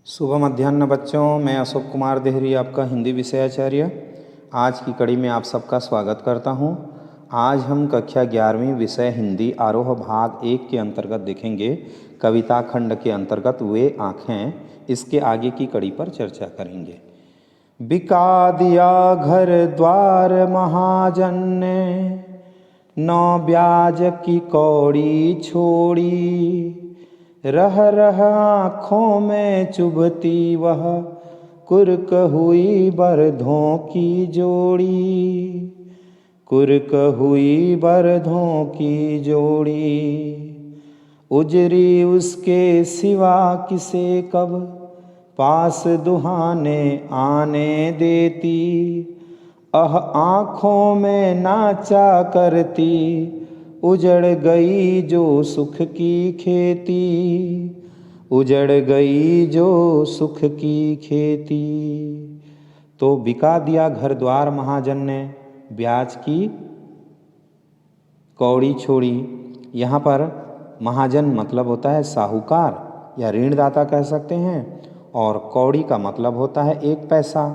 शुभ मध्याह्न बच्चों, मैं अशोक कुमार देहरी आपका हिंदी विषयाचार्य आज की कड़ी में आप सबका स्वागत करता हूं। आज हम कक्षा 11वीं विषय हिंदी आरोह भाग 1 के अंतर्गत देखेंगे कविता खंड के अंतर्गत वे आँखें। इसके आगे की कड़ी पर चर्चा करेंगे। बिका दिया घर द्वार महाजन ने, नौ ब्याज की कौड़ी छोड़ी। रह रह आँखों में चुभती वह, कुर्क हुई बरधों की जोड़ी। कुर्क हुई बरधों की जोड़ी। उजरी उसके सिवा किसे कब, पास दुहाने आने देती। आँखों में नाचा करती, उजड़ गई जो सुख की खेती। उजड़ गई जो सुख की खेती। तो बिका दिया घर द्वार महाजन ने, ब्याज की कौड़ी छोड़ी। यहाँ पर महाजन मतलब होता है साहूकार या ऋणदाता कह सकते हैं, और कौड़ी का मतलब होता है 1 पैसा।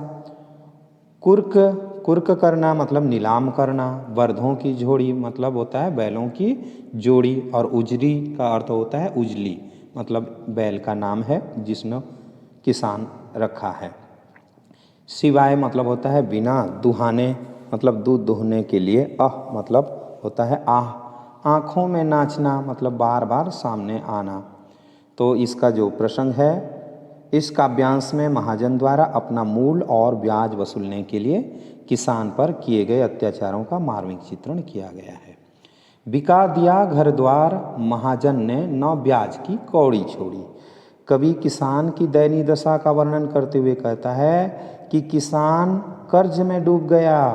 कुर्क करना मतलब नीलाम करना। बरधों की जोड़ी मतलब होता है बैलों की जोड़ी। और उजरी का अर्थ होता है उजली, मतलब बैल का नाम है जिसने किसान रखा है। सिवाय मतलब होता है बिना। दुहाने मतलब दूध दुहने के लिए। मतलब होता है आह। आँखों में नाचना मतलब बार बार सामने आना। तो इसका जो प्रसंग है, इस काव्यांश में महाजन द्वारा अपना मूल और ब्याज वसूलने के लिए किसान पर किए गए अत्याचारों का मार्मिक चित्रण किया गया है। बिका दिया घर द्वार महाजन ने, 9 ब्याज की कौड़ी छोड़ी। कवि किसान की दयनीय दशा का वर्णन करते हुए कहता है कि किसान कर्ज में डूब गया,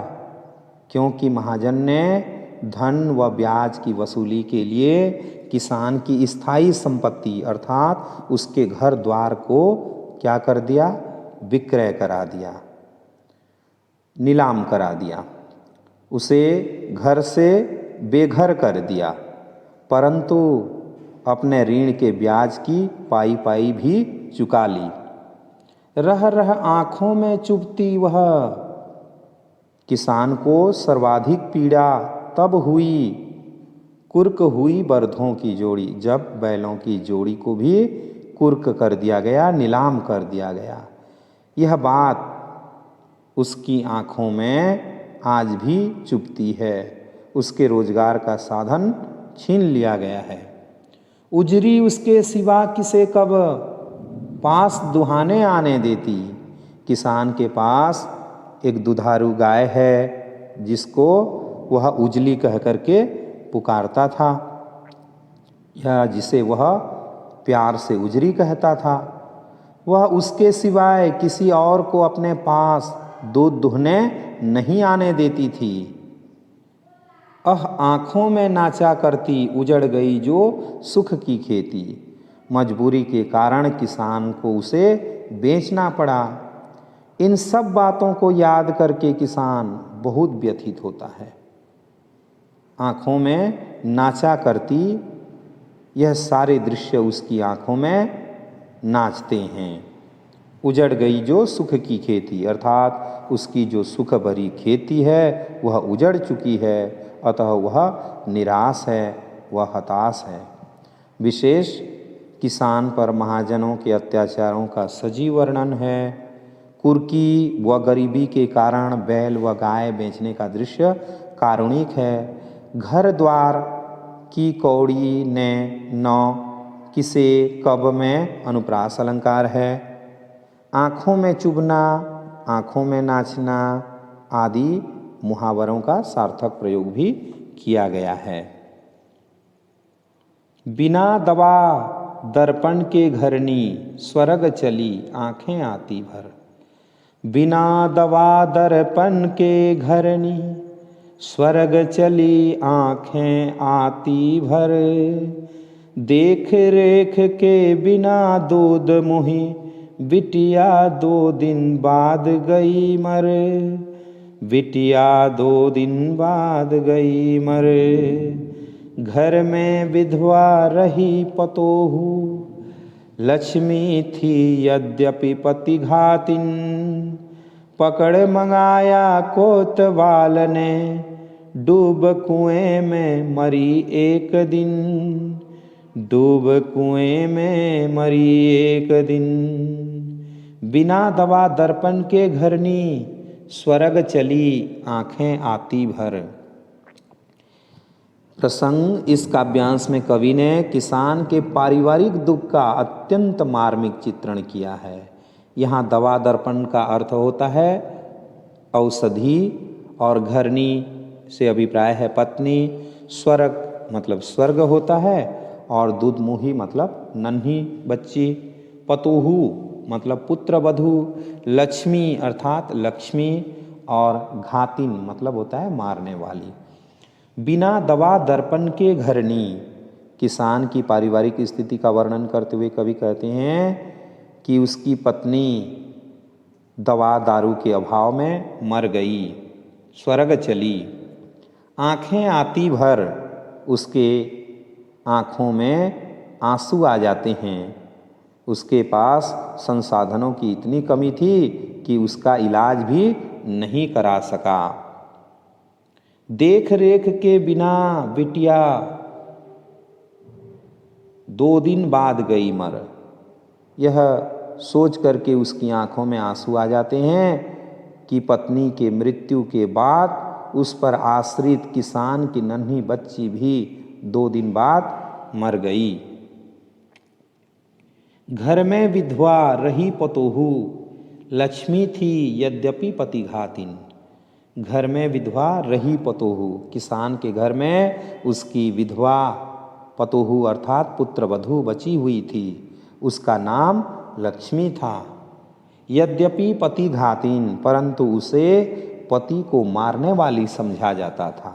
क्योंकि महाजन ने धन व ब्याज की वसूली के लिए किसान की स्थायी संपत्ति अर्थात उसके घर द्वार को क्या कर दिया, विक्रय करा दिया, नीलाम करा दिया, उसे घर से बेघर कर दिया। परंतु अपने ऋण के ब्याज की पाई पाई भी चुका ली। रह रह आँखों में चुभती वह, किसान को सर्वाधिक पीड़ा तब हुई। कुर्क हुई बरधों की जोड़ी, जब बैलों की जोड़ी को भी कुर्क कर दिया गया, नीलाम कर दिया गया। यह बात उसकी आँखों में आज भी चुभती है। उसके रोजगार का साधन छीन लिया गया है। उजरी उसके सिवा किसे कब, पास दुहाने आने देती। किसान के पास एक दुधारू गाय है जिसको वह उजली कह करके पुकारता था, या जिसे वह प्यार से उजरी कहता था। वह उसके सिवाय किसी और को अपने पास दूध दुहने नहीं आने देती थी। आँखों में नाचा करती, उजड़ गई जो सुख की खेती। मजबूरी के कारण किसान को उसे बेचना पड़ा। इन सब बातों को याद करके किसान बहुत व्यथित होता है। आँखों में नाचा करती, यह सारे दृश्य उसकी आँखों में नाचते हैं। उजड़ गई जो सुख की खेती, अर्थात उसकी जो सुख भरी खेती है वह उजड़ चुकी है, अतः वह निराश है, वह हताश है। विशेष किसान पर महाजनों के अत्याचारों का सजीव वर्णन है। कुर्की व गरीबी के कारण बैल व गाय बेचने का दृश्य कारुणिक है। घर द्वार की कौड़ी ने, 9 किसे कब में अनुप्रास अलंकार है। आँखों में चुभना, आँखों में नाचना आदि मुहावरों का सार्थक प्रयोग भी किया गया है। बिना दवा दर्पण के घरनी, स्वर्ग चली आँखें आती भर। बिना दवा दर्पण के घरनी, स्वर्ग चली आँखें आती भर। देख रेख के बिना दूध मुही, बिटिया 2 दिन बाद गई मर। बिटिया 2 दिन बाद गई मर। घर में विधवा रही पतोहू, लक्ष्मी थी यद्यपि पतिघातिन, पकड़ मंगाया कोतवाल ने, डूब कुएं में मरी एक दिन, डूब कुएं में मरी एक दिन। बिना दवा दर्पण के घरनी, स्वर्ग चली आंखें आती भर। प्रसंग इस काव्यांश में कवि ने किसान के पारिवारिक दुख का अत्यंत मार्मिक चित्रण किया है। यहाँ दवा दर्पण का अर्थ होता है औषधि, और घरनी से अभिप्राय है पत्नी, स्वर्ग मतलब स्वर्ग होता है, और दुधमुही मतलब नन्ही बच्ची, पतुहु मतलब पुत्र वधू, लक्ष्मी अर्थात लक्ष्मी, और घातिन मतलब होता है मारने वाली। बिना दवा दर्पण के घरनी, किसान की पारिवारिक स्थिति का वर्णन करते हुए कवि कहते हैं कि उसकी पत्नी दवा दारू के अभाव में मर गई, स्वर्ग चली। आंखें आती भर, उसके आँखों में आंसू आ जाते हैं। उसके पास संसाधनों की इतनी कमी थी कि उसका इलाज भी नहीं करा सका। देख रेख के बिना बिटिया 2 दिन बाद गई मर। यह सोच करके उसकी आंखों में आंसू आ जाते हैं कि पत्नी के मृत्यु के बाद उस पर आश्रित किसान की नन्ही बच्ची भी 2 दिन बाद मर गई। घर में विधवा रही पतोहू, लक्ष्मी थी यद्यपि पतिघातिन। घर में विधवा रही पतोहू, किसान के घर में उसकी विधवा पतोहू अर्थात पुत्रवधू बची हुई थी, उसका नाम लक्ष्मी था। यद्यपि पतिघातिन, परंतु उसे पति को मारने वाली समझा जाता था।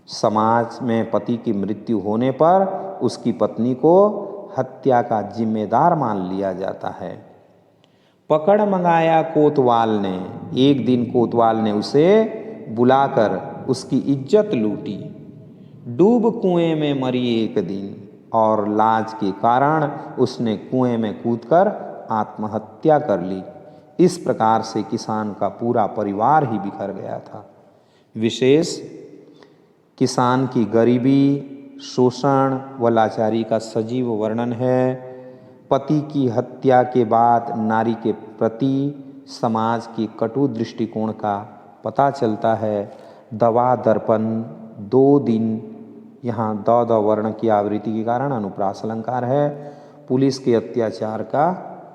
समाज में पति की मृत्यु होने पर उसकी पत्नी को हत्या का जिम्मेदार मान लिया जाता है। पकड़ मंगाया कोतवाल ने, एक दिन कोतवाल ने उसे बुलाकर उसकी इज्जत लूटी। डूब कुएं में मरी एक दिन, और लाज के कारण उसने कुएं में कूदकर आत्महत्या कर ली। इस प्रकार से किसान का पूरा परिवार ही बिखर गया था। विशेष किसान की गरीबी, शोषण व लाचारी का सजीव वर्णन है। पति की हत्या के बाद नारी के प्रति समाज की कटु दृष्टिकोण का पता चलता है। दवा दर्पण 2 दिन, यहाँ द वर्ण की आवृत्ति के कारण अनुप्रास अलंकार है। पुलिस के अत्याचार का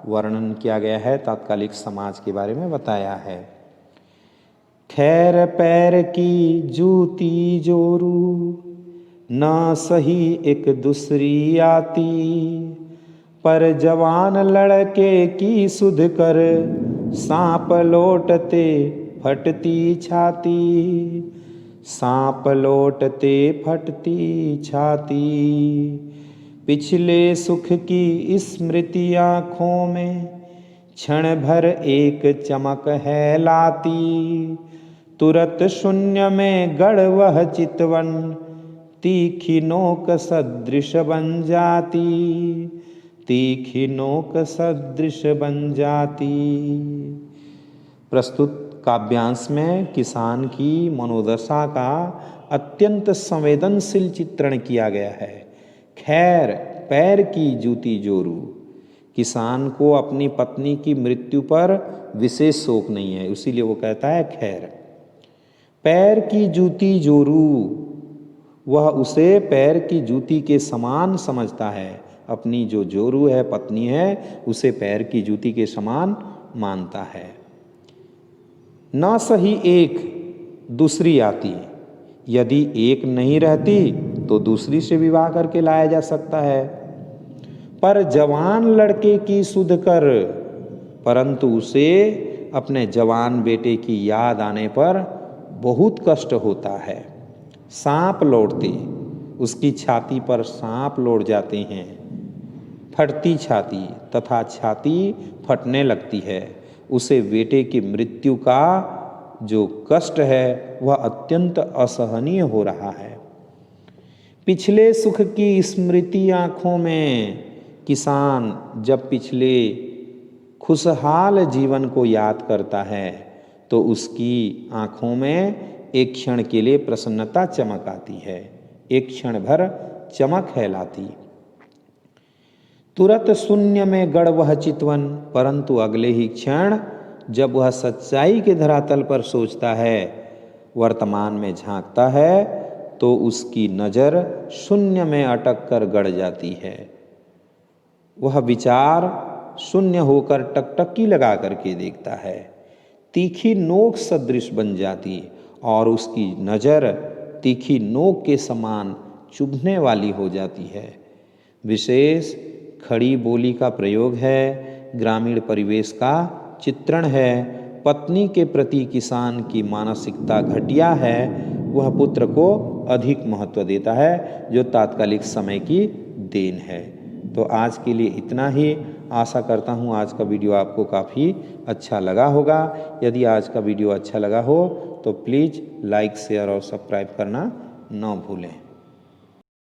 वर्णन किया गया है, तात्कालिक समाज के बारे में बताया है। खैर पैर की जूती जोरू, ना सही एक दूसरी आती, पर जवान लड़के की सुध कर, सांप लौटते फटती छाती, सांप लौटते फटती छाती। पिछले सुख की स्मृति आँखों में, क्षण भर एक चमक है लाती, तुरत शून्य में गड़ वह चितवन, तीखी नोक सदृश बन जाती, तीखी नोक सदृश बन जाती। प्रस्तुत काव्यांश में किसान की मनोदशा का अत्यंत संवेदनशील चित्रण किया गया है। खैर पैर की जूती जोरू, किसान को अपनी पत्नी की मृत्यु पर विशेष शोक नहीं है, इसीलिए वो कहता है खैर। पैर की जूती जोरू, वह उसे पैर की जूती के समान समझता है। अपनी जो जोरू है, पत्नी है, उसे पैर की जूती के समान मानता है। न सही एक दूसरी आती, यदि एक नहीं रहती तो दूसरी से विवाह करके लाया जा सकता है। पर जवान लड़के की सुध कर, परंतु उसे अपने जवान बेटे की याद आने पर बहुत कष्ट होता है। सांप लौटते, उसकी छाती पर सांप लौट जाते हैं। फटती छाती, तथा छाती फटने लगती है। उसे बेटे की मृत्यु का जो कष्ट है वह अत्यंत असहनीय हो रहा है। पिछले सुख की स्मृति आँखों में, किसान जब पिछले खुशहाल जीवन को याद करता है तो उसकी आँखों में एक क्षण के लिए प्रसन्नता चमक आती है, एक क्षण भर चमक है लाती। तुरंत शून्य में गड़ वह चितवन, परंतु अगले ही क्षण जब वह सच्चाई के धरातल पर सोचता है, वर्तमान में झांकता है, तो उसकी नज़र शून्य में अटक कर गड़ जाती है। वह विचार शून्य होकर टकटकी लगा करके देखता है, तीखी नोक सदृश बन जाती और उसकी नज़र तीखी नोक के समान चुभने वाली हो जाती है। विशेष खड़ी बोली का प्रयोग है, ग्रामीण परिवेश का चित्रण है, पत्नी के प्रति किसान की मानसिकता घटिया है, वह पुत्र को अधिक महत्व देता है, जो तात्कालिक समय की देन है। तो आज के लिए इतना ही। आशा करता हूँ आज का वीडियो आपको काफ़ी अच्छा लगा होगा। यदि आज का वीडियो अच्छा लगा हो तो प्लीज़ लाइक, शेयर और सब्सक्राइब करना न भूलें।